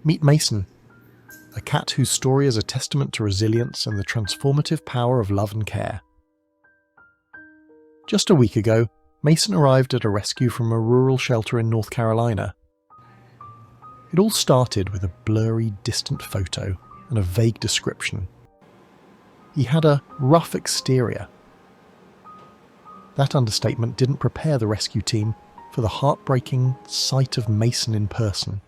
Meet Mason, a cat whose story is a testament to resilience and the transformative power of love and care. Just a week ago, Mason arrived at a rescue from a rural shelter in North Carolina. It all started with a blurry, distant photo and a vague description. He had a rough exterior. That understatement didn't prepare the rescue team for the heartbreaking sight of Mason in person.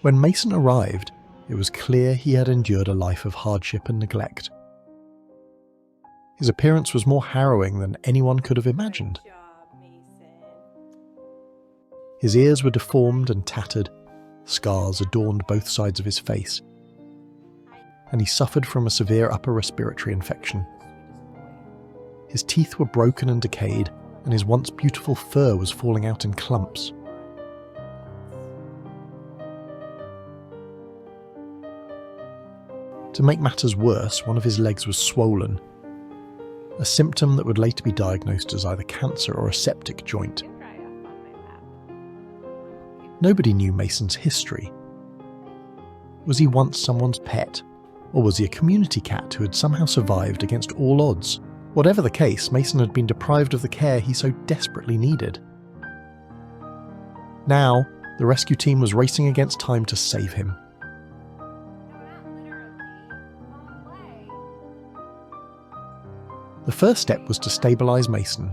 When Mason arrived, it was clear he had endured a life of hardship and neglect. His appearance was more harrowing than anyone could have imagined. His ears were deformed and tattered, scars adorned both sides of his face, and he suffered from a severe upper respiratory infection. His teeth were broken and decayed, and his once beautiful fur was falling out in clumps. To make matters worse, one of his legs was swollen, a symptom that would later be diagnosed as either cancer or a septic joint. Nobody knew Mason's history. Was he once someone's pet, or was he a community cat who had somehow survived against all odds? Whatever the case, Mason had been deprived of the care he so desperately needed. Now, the rescue team was racing against time to save him. The first step was to stabilize Mason.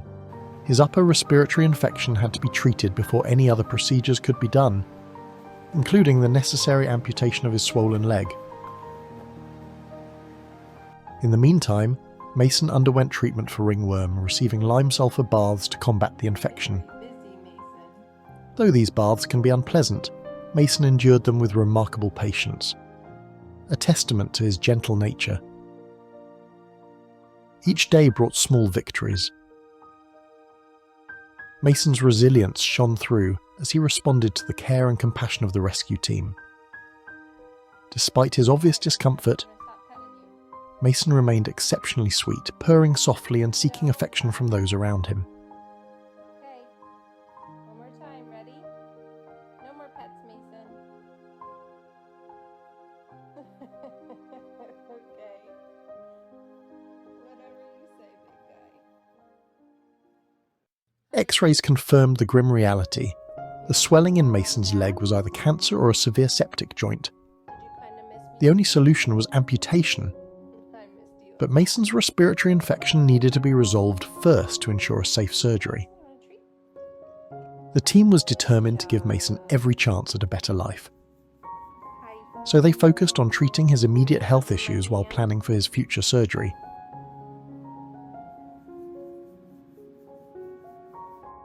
His upper respiratory infection had to be treated before any other procedures could be done, including the necessary amputation of his swollen leg. In the meantime, Mason underwent treatment for ringworm, receiving lime sulfur baths to combat the infection. Though these baths can be unpleasant, Mason endured them with remarkable patience, a testament to his gentle nature. Each day brought small victories. Mason's resilience shone through as he responded to the care and compassion of the rescue team. Despite his obvious discomfort, Mason remained exceptionally sweet, purring softly and seeking affection from those around him. Okay, one more time, ready? No more pets, Mason. Okay. Whatever you say, big guy. X-rays confirmed the grim reality. The swelling in Mason's leg was either cancer or a severe septic joint. Did you kind of miss me? The only solution was amputation, I missed you. but Mason's respiratory infection needed to be resolved first to ensure a safe surgery. You want a treat? The team was determined to give Mason every chance at a better life, Hi. so they focused on treating his immediate health issues while planning for his future surgery.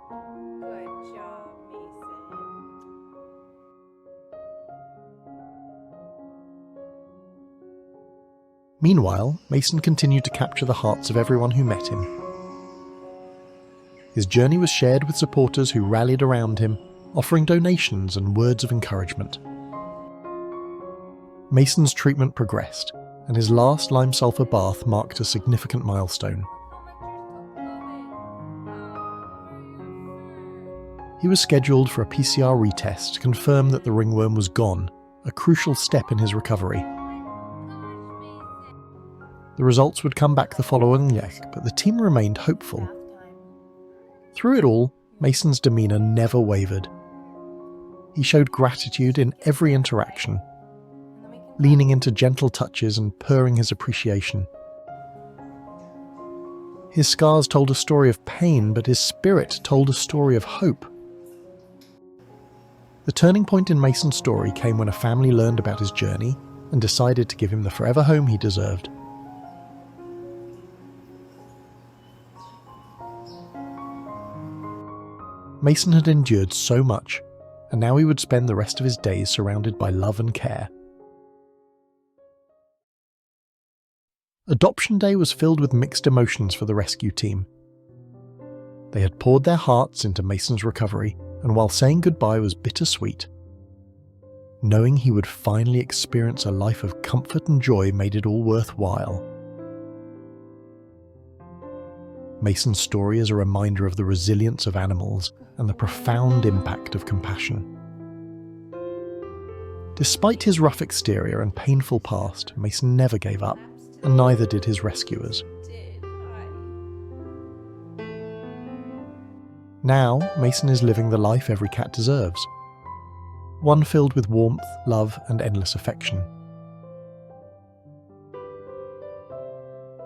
Good job, Mason. Meanwhile, Mason continued to capture the hearts of everyone who met him. His journey was shared with supporters who rallied around him, offering donations and words of encouragement. Mason's treatment progressed, and his last lime sulfur bath marked a significant milestone. He was scheduled for a PCR retest to confirm that the ringworm was gone, a crucial step in his recovery. The results would come back the following week, but the team remained hopeful. Through it all, Mason's demeanour never wavered. He showed gratitude in every interaction, leaning into gentle touches and purring his appreciation. His scars told a story of pain, but his spirit told a story of hope. The turning point in Mason's story came when a family learned about his journey and decided to give him the forever home he deserved. Mason had endured so much, and now he would spend the rest of his days surrounded by love and care. Adoption Day was filled with mixed emotions for the rescue team. They had poured their hearts into Mason's recovery, and while saying goodbye was bittersweet, knowing he would finally experience a life of comfort and joy made it all worthwhile. Mason's story is a reminder of the resilience of animals and the profound impact of compassion. Despite his rough exterior and painful past, Mason never gave up, and neither did his rescuers. Now, Mason is living the life every cat deserves. One filled with warmth, love, and endless affection.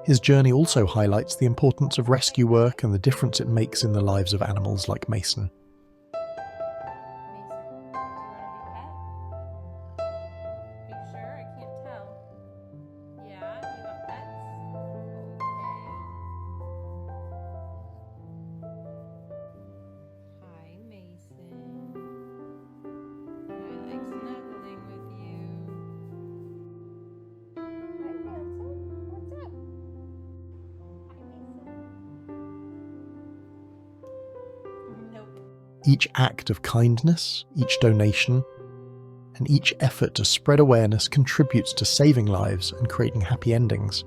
His journey also highlights the importance of rescue work and the difference it makes in the lives of animals like Mason. Each act of kindness, each donation, and each effort to spread awareness contributes to saving lives and creating happy endings.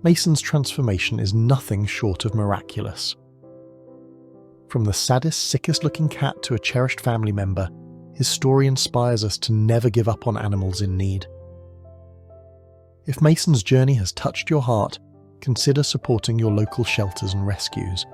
Mason's transformation is nothing short of miraculous. From the saddest, sickest-looking cat to a cherished family member, his story inspires us to never give up on animals in need. If Mason's journey has touched your heart, consider supporting your local shelters and rescues.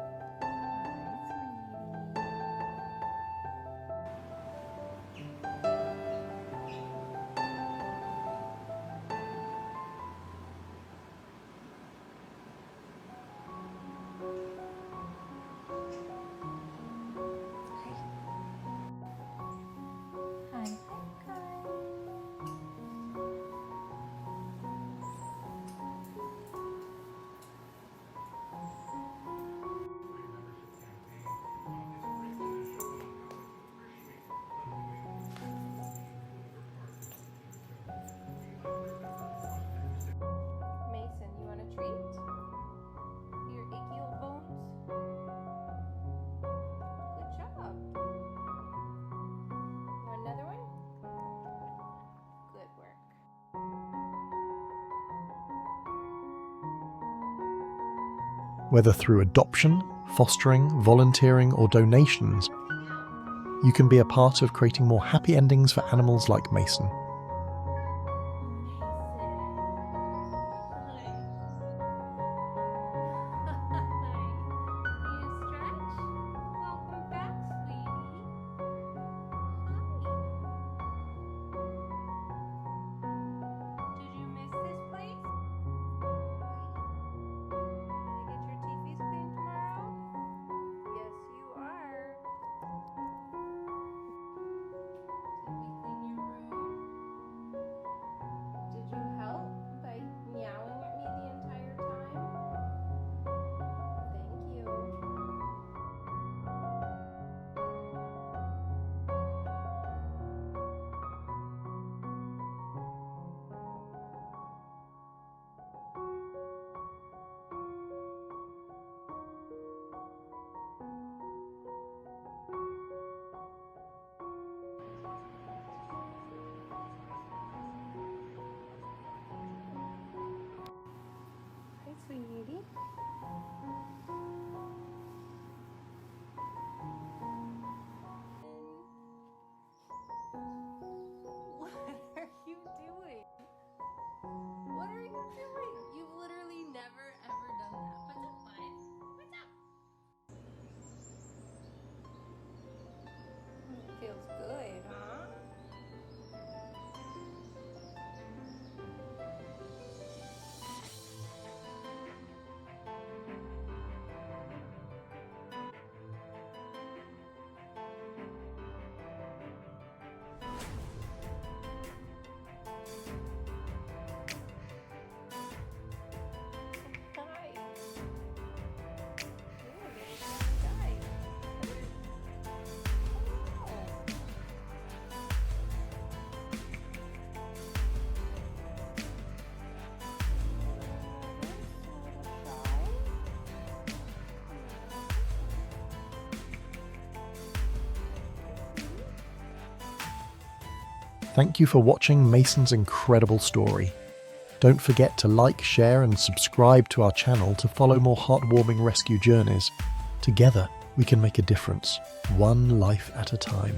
Whether through adoption, fostering, volunteering, or donations, you can be a part of creating more happy endings for animals like Mason. Sweetie. What are you doing? What are you doing? You've literally never ever done that. What's up, bud? What's up? It feels good, huh? Thank you for watching Mason's incredible story. Don't forget to like, share, and subscribe to our channel to follow more heartwarming rescue journeys. Together, we can make a difference, one life at a time.